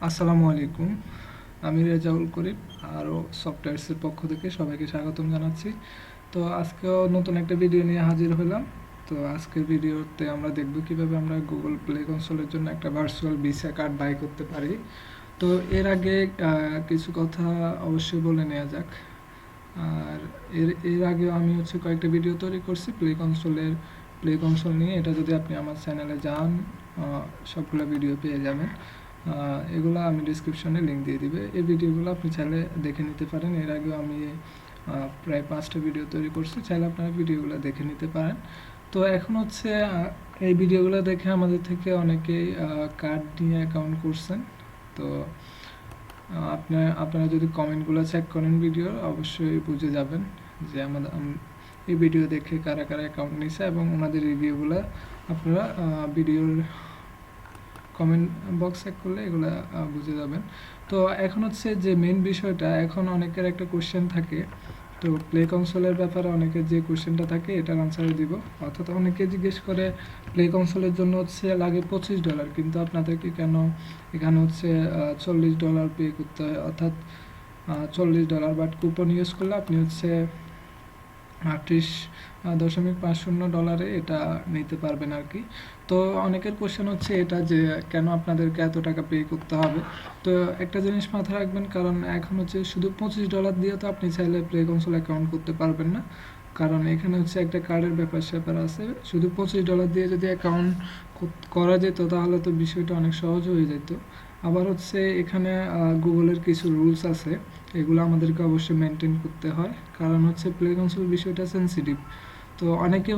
আসসালামু আলাইকুম। আমি রেজাউল করিম আরও সফটওয়্যারসের পক্ষ থেকে সবাইকে স্বাগতম জানাচ্ছি। তো আজকেও নতুন একটা ভিডিও নিয়ে হাজির হলাম। তো আজকের ভিডিওতে আমরা দেখব কিভাবে আমরা গুগল প্লে কনসোলের জন্য একটা ভার্চুয়াল ভিসা কার্ড বাই করতে পারি। তো এর আগে কিছু কথা অবশ্যই বলে নেওয়া যাক। আর এর আগেও আমি কয়েকটা ভিডিও তৈরি করছি প্লে কনসোল নিয়ে। এটা যদি আপনি আমার চ্যানেলে যান সবগুলো ভিডিও পেয়ে যাবেন। এগুলো আমি ডিসক্রিপশনে লিঙ্ক দিয়ে দিবে। এই ভিডিওগুলো আপনি চাইলে দেখে নিতে পারেন। এর আগেও আমি প্রায় 5টা ভিডিও তৈরি করছি, চাইলে আপনারা ভিডিওগুলো দেখে নিতে পারেন। তো এখন এই ভিডিওগুলো দেখে আমাদের থেকে অনেকেই কার্ড নিয়ে অ্যাকাউন্ট করছেন। তো আপনারা যদি কমেন্টগুলো চেক করেন ভিডিওর, অবশ্যই বুঝে যাবেন যে এই ভিডিও দেখে কারা কারা অ্যাকাউন্ট নিছে, এবং ওনাদের রিভিউগুলো আপনারা ভিডিওর কমেন্ট বক্স চেক করলে এগুলো বুঝে যাবেন। তো এখন যে মেন বিষয়টা, এখন অনেকের একটা কোশ্চেন থাকে। তো প্লে কনসোলের ব্যাপারে অনেকের যে কোশ্চেনটা থাকে এটার আনসার দিব। অর্থাৎ অনেকে জিজ্ঞেস করে প্লে কনসোলের জন্য লাগে $25, কিন্তু আপনাদেরকে কেন এখানে $40 পে করতে হয়, অর্থাৎ $40। বাট কুপন ইউজ করলে আপনি 38.50 এটা নিতে পারবেন আর কি। তো অনেকের কোশ্চেন এটা যে কেন আপনাদেরকে এত টাকা পে করতে হবে। তো একটা জিনিস মাথায় রাখবেন, কারণ এখন শুধু $25 দিয়ে তো আপনি চাইলে প্লে কনসোল অ্যাকাউন্ট করতে পারবেন না। কারণ এখানে একটা কার্ডের ব্যাপার আছে। শুধু $25 দিয়ে যদি অ্যাকাউন্ট করা যেত তাহলে তো বিষয়টা অনেক সহজ হয়ে যেত। আবার এখানে গুগলের কিছু রুলস আছে, এগুলো আমাদেরকে অবশ্যই মেনটেন করতে হয়। কারণ প্লে কনসোল বিষয়টা সেন্সিটিভ। তো অনেকে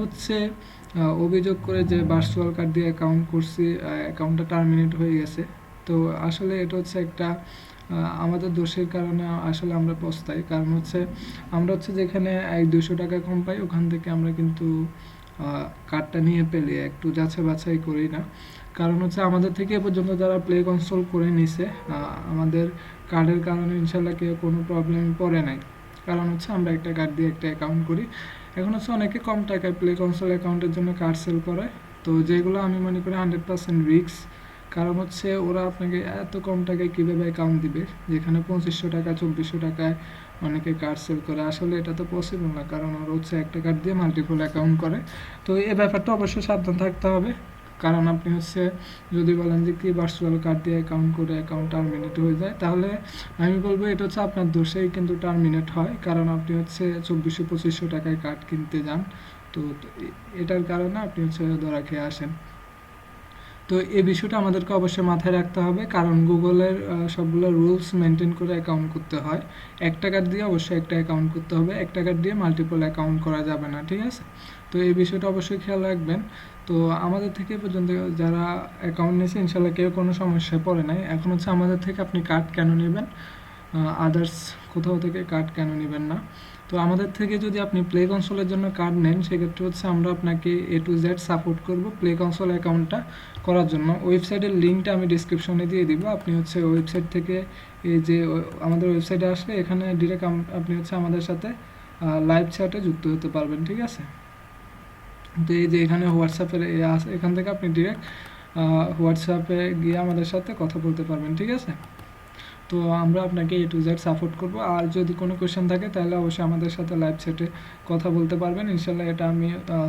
অভিযোগ করে যে ভার্চুয়াল কার্ড দিয়ে অ্যাকাউন্ট করছি, অ্যাকাউন্টটা টার্মিনেট হয়ে গেছে। তো আসলে এটা একটা আমাদের দোষের কারণে আসলে আমরা পস্তাই। কারণ আমরা যেখানে 100-200 টাকা কম পাই, ওখান থেকে আমরা কিন্তু কার্ডটা নিয়ে পেলে একটু যাচাই বাছাই করি না। কারণ আমাদের থেকে এ পর্যন্ত যারা প্লে কনসোল করে নিছে, আমাদের কার্ডের কারণে ইনশাল্লাহ কেউ কোনো প্রবলেম পড়ে নাই। কারণ আমরা একটা কার্ড দিয়ে একটা অ্যাকাউন্ট করি। এখন অনেকে কম টাকায় প্লে কনসোল অ্যাকাউন্টের জন্য কার্ড সেল করে। তো যেগুলো আমি মনে করি 100% রিস্ক। কারণ ওরা আপনাকে এত কম টাকায় কীভাবে অ্যাকাউন্ট দিবে, যেখানে 2500 টাকা 2400 টাকায় অনেকে কার্ড সেল করে। আসলে এটা তো পসিবল না, কারণ ওরা একটা কার্ড দিয়ে মাল্টিপল অ্যাকাউন্ট করে। তো এই ব্যাপারটা অবশ্যই সাবধান থাকতে হবে। কারণ আপনি যদি বলেন যে কি ভার্চুয়াল কার্ড দিয়ে অ্যাকাউন্ট করে অ্যাকাউন্ট টার্মিনেট হয়ে যায়, তাহলে আমি বলবো এটা আপনার দোষেই কিন্তু টার্মিনেট হয়। কারণ আপনি 2400-2500 টাকায় কার্ড কিনতে যান। তো এটার কারণে আপনি ধরা খেয়ে আসেন। তো এই বিষয়টা আমাদেরকে অবশ্যই মাথায় রাখতে হবে, কারণ গুগলের সবগুলো রুলস মেনটেন করে অ্যাকাউন্ট করতে হয়। একটা কার্ড দিয়ে অবশ্যই একটা অ্যাকাউন্ট করতে হবে, একটা কার্ড দিয়ে মাল্টিপল অ্যাকাউন্ট করা যাবে না, ঠিক আছে? তো এই বিষয়টা অবশ্যই খেয়াল রাখবেন। তো আমাদের থেকে পর্যন্ত যারা অ্যাকাউন্ট নিয়েছে ইনশাল্লাহ কেউ কোনো সমস্যায় পড়ে নাই। এখন আমাদের থেকে আপনি কার্ড কেন নেবেন, আদার্স কোথাও থেকে কার্ড কেন নেবেন না? তো আমাদের থেকে যদি আপনি প্লে কনসোলের জন্য কার্ড নেন, সেক্ষেত্রে আমরা আপনাকে A to Z সাপোর্ট করব প্লে কনসোল অ্যাকাউন্টটা করার জন্য। ওয়েবসাইটের লিঙ্কটা আমি ডিসক্রিপশনে দিয়ে দিব। আপনি ওয়েবসাইট থেকে এই যে আমাদের ওয়েবসাইটে আসলে এখানে ডিরেক্ট আপনি আমাদের সাথে লাইভ চ্যাটে যুক্ত হতে পারবেন, ঠিক আছে? তো এই যে এখানে হোয়াটসঅ্যাপের এখান থেকে আপনি ডিরেক্ট হোয়াটসঅ্যাপে গিয়ে আমাদের সাথে কথা বলতে পারবেন, ঠিক আছে? তো আমরা আপনাকে A to Z সাপোর্ট করব। আর যদি কোনো কোয়েশ্চেন থাকে তাহলে অবশ্যই আমাদের সাথে লাইভ চ্যাটে কথা বলতে পারবেন। ইনশাল্লাহ এটা আমি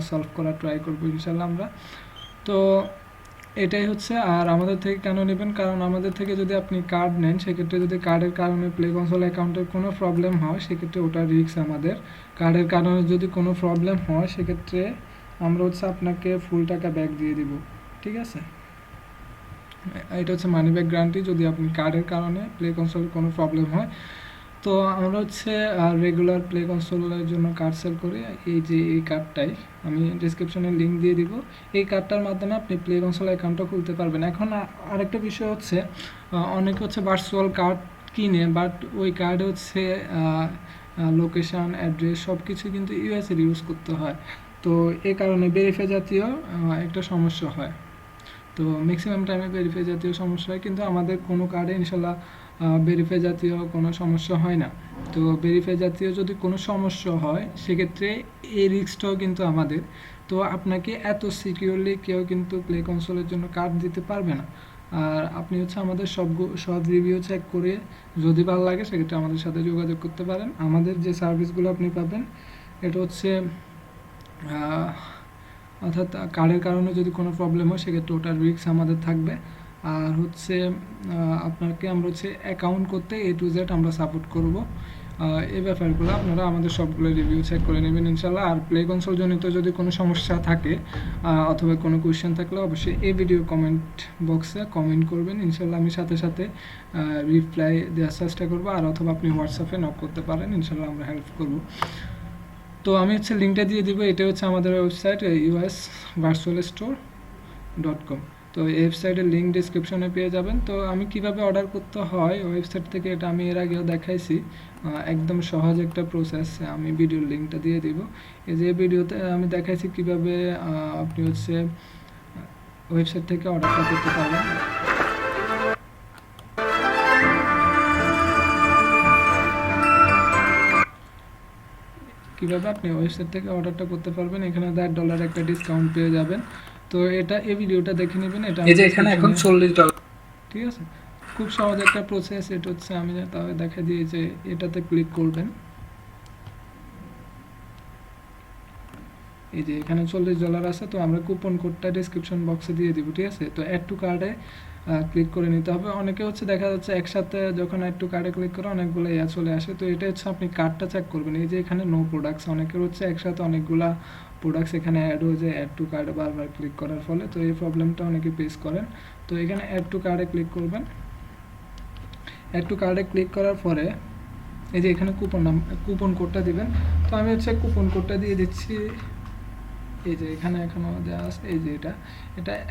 সলভ করার ট্রাই করব ইনশাল্লাহ আমরা। তো এটাই আর আমাদের থেকে কেন নেবেন, কারণ আমাদের থেকে যদি আপনি কার্ড নেন, সেক্ষেত্রে যদি কার্ডের কারণে প্লে কনসোল অ্যাকাউন্টের কোনো প্রবলেম হয়, সেক্ষেত্রে ওটা রিস্ক আমাদের। কার্ডের কারণে যদি কোনো প্রবলেম হয়, সেক্ষেত্রে আমরা আপনাকে ফুল টাকা ব্যাক দিয়ে দিব, ঠিক আছে? এটা মানি ব্যাক গ্যারান্টি যদি আপনি কার্ডের কারণে প্লে কনসোলের কোনো প্রবলেম হয়। তো আমরা রেগুলার প্লে কনসোলের জন্য কার্ড সেল করি। এই যে এই কার্ডটাই আমি ডিসক্রিপশনে লিঙ্ক দিয়ে দিব। এই কার্ডটার মাধ্যমে আপনি প্লে কনসোল অ্যাকাউন্টটা খুলতে পারবেন। এখন আরেকটা বিষয় অনেকে ভার্চুয়াল কার্ড কিনে, বাট ওই কার্ডে লোকেশান, অ্যাড্রেস সব কিছু কিন্তু ইউএসএর ইউজ করতে হয়। তো এই কারণে ভেরিফাই জাতীয় একটা সমস্যা হয়। তো ম্যাক্সিমাম টাইমে ভেরিফাই জাতীয় সমস্যা হয়, কিন্তু আমাদের কোনো কার্ডে ইনশাল্লাহ ভেরিফাই জাতীয় কোনো সমস্যা হয় না। তো ভেরিফাই জাতীয় যদি কোনো সমস্যা হয়, সেক্ষেত্রে এই রিস্কটাও কিন্তু আমাদের। তো আপনাকে এত সিকিউরলি কেউ কিন্তু প্লে কনসোলের জন্য কার্ড দিতে পারবে না। আর আপনি হচ্ছে আমাদের সব রিভিউ চেক করে যদি ভালো লাগে সেক্ষেত্রে আমাদের সাথে যোগাযোগ করতে পারেন। আমাদের যে সার্ভিসগুলো আপনি পাবেন এটা হচ্ছে অর্থাৎ কার্ডের কারণে যদি কোনো প্রবলেম হয় সেক্ষেত্রে ওটার রিস্ক আমাদের থাকবে। আর হচ্ছে আপনাকে আমরা হচ্ছে অ্যাকাউন্ট করতে A to Z আমরা সাপোর্ট করব। এই ব্যাপারগুলো আপনারা আমাদের সবগুলো রিভিউ চেক করে নেবেন ইনশাল্লাহ। আর প্লে কনসোল জনিত যদি কোনো সমস্যা থাকে অথবা কোনো কোয়েশ্চেন থাকলে অবশ্যই এই ভিডিও কমেন্ট বক্সে কমেন্ট করবেন, ইনশাল্লাহ আমি সাথে সাথে রিপ্লাই দেওয়ার চেষ্টা করবো। আর অথবা আপনি হোয়াটসঅ্যাপে নক করতে পারেন, ইনশাল্লাহ আমরা হেল্প করব। তো আমি হচ্ছে লিঙ্কটা দিয়ে দিব। এটা হচ্ছে আমাদের ওয়েবসাইট usvirtualstore.com। তো এই ওয়েবসাইটের লিঙ্ক ডিসক্রিপশনে পেয়ে যাবেন। তো আমি কিভাবে অর্ডার করতে হয় ওয়েবসাইট থেকে এটা আমি এর আগেও দেখাইছি, একদম সহজ একটা প্রসেস। আমি ভিডিওর লিঙ্কটা দিয়ে দিব। এই যে ভিডিওতে আমি দেখাইছি কিভাবে আপনি হচ্ছে ওয়েবসাইট থেকে অর্ডারটা করতে পারবেন। কীভাবে আপনি ওয়েবসাইট থেকে অর্ডারটা করতে পারবেন, এখানে $10 একটা ডিসকাউন্ট পেয়ে যাবেন। তো এটা এই ভিডিওটা দেখে নেবেন। এটা এই যে এখানে এখন $40, ঠিক আছে। খুব সহজ একটা প্রসেস। এটা হচ্ছে আমি তাহলে দেখা দিই যে এটাতে ক্লিক করবেন। এই যে এখানে $40 আছে, তো আমরা কুপন কোডটা ডেসক্রিপশন বক্সে দিয়ে দিব, ঠিক আছে। তো অ্যাড টু কার্ডে ক্লিক করে নিতে হবে। অনেকে হচ্ছে দেখা যাচ্ছে একসাথে যখন অ্যাড টু কার্ডে ক্লিক করে অনেকগুলো চলে আসে। তো এটা হচ্ছে আপনি কার্ডটা চেক করবেন। এই যে এখানে নো প্রোডাক্টস, অনেকের হচ্ছে একসাথে অনেকগুলা প্রোডাক্টস এখানে অ্যাড হয়ে যায় অ্যাড টু কার্ডে বারবার ক্লিক করার ফলে। তো এই প্রবলেমটা অনেকে ফেস করেন। তো এখানে অ্যাড টু কার্ডে ক্লিক করবেন। অ্যাড টু কার্ডে ক্লিক করার পরে এই যে এখানে কুপন কোডটা দিবেন। তো আমি হচ্ছে কুপন কোডটা দিয়ে দিচ্ছি। এই যে এখানে এখনো দেওয়া আছে, এই যে এটা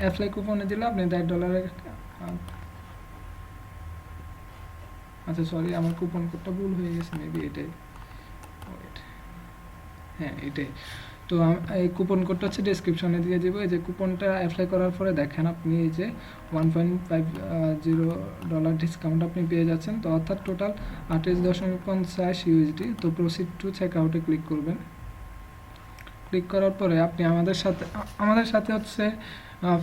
অ্যাপ্লাই কুপনে দিলে আপনি $10। আচ্ছা সরি, আমার কুপন কোডটা ভুল হয়ে গেছে, মেবি এটাই। হ্যাঁ এটাই। তো এই কুপন কোডটা হচ্ছে ডেসক্রিপশনে দিয়ে দেবো। এই যে কুপনটা অ্যাপ্লাই করার পরে দেখেন আপনি এই যে $1.50 ডিসকাউন্ট আপনি পেয়ে যাচ্ছেন। তো অর্থাৎ টোটাল 28.50 USD। তো প্রসিড টু চেক আউটে ক্লিক করবেন। ক্লিক করার পরে আপনি আমাদের সাথে হচ্ছে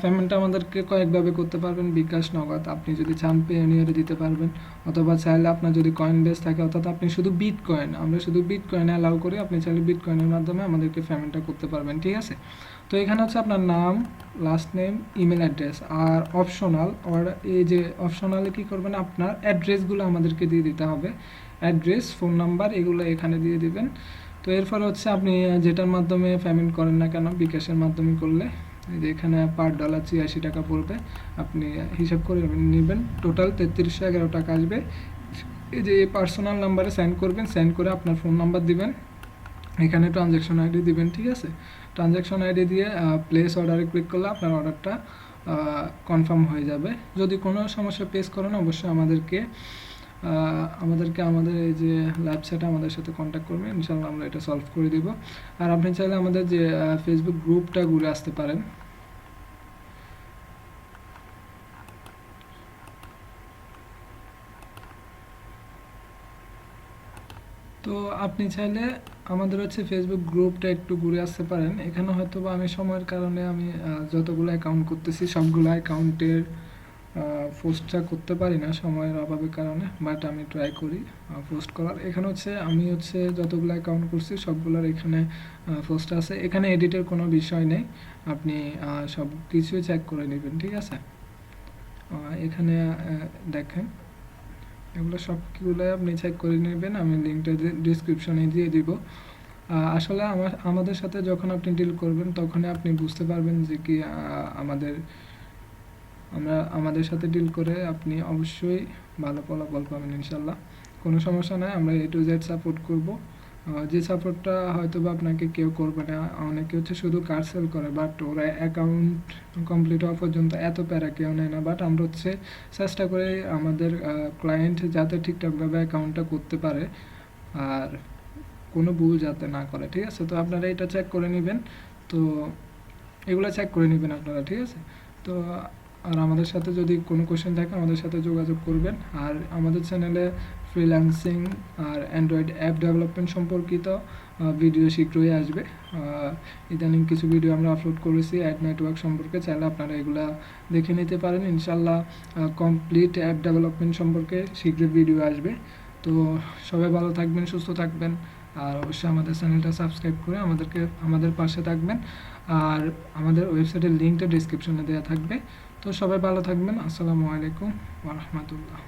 পেমেন্টটা আমাদেরকে কয়েকভাবে করতে পারবেন, বিকাশ, নগদ। আপনি যদি চান পেনিয়ারে দিতে পারবেন, অথবা চাইলে আপনার যদি কয়েন বেস থাকে, অর্থাৎ আপনি শুধু বিটকয়েন, আমরা শুধু বিটকয়েনে অ্যালাউ করি, আপনি চাইলে বিটকয়েনের মাধ্যমে আমাদেরকে পেমেন্টটা করতে পারবেন, ঠিক আছে। তো এখানে হচ্ছে আপনার নাম, লাস্ট নেম, ইমেল অ্যাড্রেস আর অপশনাল। এই যে অপশনালে কী করবেন, আপনার অ্যাড্রেসগুলো আমাদেরকে দিয়ে দিতে হবে। অ্যাড্রেস, ফোন নাম্বার এগুলো এখানে দিয়ে দিবেন। তো এরপর হচ্ছে আপনি যেটার মাধ্যমে পেমেন্ট করেন না কেন, বিকাশের মাধ্যমে করলে এই যে এখানে পার $, ৮৬ টাকা পড়বে। আপনি হিসাব করে নেবেন, টোটাল ৩৩11 টাকা আসবে। এই যে পার্সোনাল নাম্বারে সেন্ড করবেন, সেন্ড করে আপনার ফোন নাম্বার দিবেন, এখানে ট্রানজ্যাকশন আইডি দিবেন, ঠিক আছে। ট্রানজ্যাকশন আইডি দিয়ে প্লেস অর্ডারে ক্লিক করলে আপনার অর্ডারটা কনফার্ম হয়ে যাবে। যদি কোনো সমস্যা ফেস করেন অবশ্যই আমাদের এই যে ওয়েবসাইটে আমাদের সাথে কন্ট্যাক্ট করবেন, ইনশাআল্লাহ আমরা এটা সলভ করে দিব। আর আপনি চাইলে আমাদের যে ফেসবুক গ্রুপটা ঘুরে আসতে পারেন। তো আপনি চাইলে আমাদের হচ্ছে ফেসবুক গ্রুপটা একটু ঘুরে আসতে পারেন। এখানে হয়তো বা আমি সময়ের কারণে আমি যতগুলো অ্যাকাউন্ট করতেছি সবগুলো অ্যাকাউন্টের পোস্টটা করতে পারি না সময়ের অভাবের কারণে, বাট আমি ট্রাই করি পোস্ট করার। এখানে হচ্ছে আমি যতগুলো অ্যাকাউন্ট করছি সবগুলোর এখানে পোস্ট আছে। এখানে এডিটের কোনো বিষয় নেই, আপনি সব কিছুই চেক করে নেবেন, ঠিক আছে। এখানে দেখেন এগুলো সবগুলো আপনি চেক করে নেবেন, আমি লিঙ্কটা ডিসক্রিপশনে দিয়ে দিব। আসলে আমাদের সাথে যখন আপনি ডিল করবেন তখনই আপনি বুঝতে পারবেন যে কি আমাদের সাথে ডিল করে আপনি অবশ্যই ভালো ফলাফল পাবেন ইনশাল্লাহ। কোনো সমস্যা নাই, আমরা A to Z সাপোর্ট করব। যে সাপোর্টটা হয়তো বা আপনাকে কেউ করবে না, অনেকে হচ্ছে শুধু কার্ড সেল করে, বাট ওরা অ্যাকাউন্ট কমপ্লিট হওয়া পর্যন্ত এত প্যারা কেউ নেয় না। বাট আমরা হচ্ছে চেষ্টা করে আমাদের ক্লায়েন্ট যাতে ঠিকঠাকভাবে অ্যাকাউন্টটা করতে পারে আর কোনো ভুল যাতে না করে, ঠিক আছে। তো আপনারা এটা চেক করে নেবেন, তো এগুলো চেক করে নেবেন আপনারা, ঠিক আছে। তো আর আমাদের সাথে যদি কোনো কোশ্চেন থাকে আমাদের সাথে যোগাযোগ করবেন। আর আমাদের চ্যানেলে ফ্রিল্যান্সিং আর অ্যান্ড্রয়েড অ্যাপ ডেভেলপমেন্ট সম্পর্কিত ভিডিও শীঘ্রই আসবে। ইদানিং কিছু ভিডিও আমরা আপলোড করেছি অ্যাড নেটওয়ার্ক সম্পর্কে, চাইলে আপনারা এগুলা দেখে নিতে পারেন। ইনশাল্লাহ কমপ্লিট অ্যাপ ডেভেলপমেন্ট সম্পর্কে শীঘ্রই ভিডিও আসবে। তো সবাই ভালো থাকবেন, সুস্থ থাকবেন, আর অবশ্যই আমাদের চ্যানেলটা সাবস্ক্রাইব করে আমাদের পাশে থাকবেন। আর আমাদের ওয়েবসাইটের লিঙ্কটা ডিসক্রিপশনে দেওয়া থাকবে। তো সবাই ভালো থাকবেন। আসসালামু আলাইকুম ওয়া রাহমাতুল্লাহ।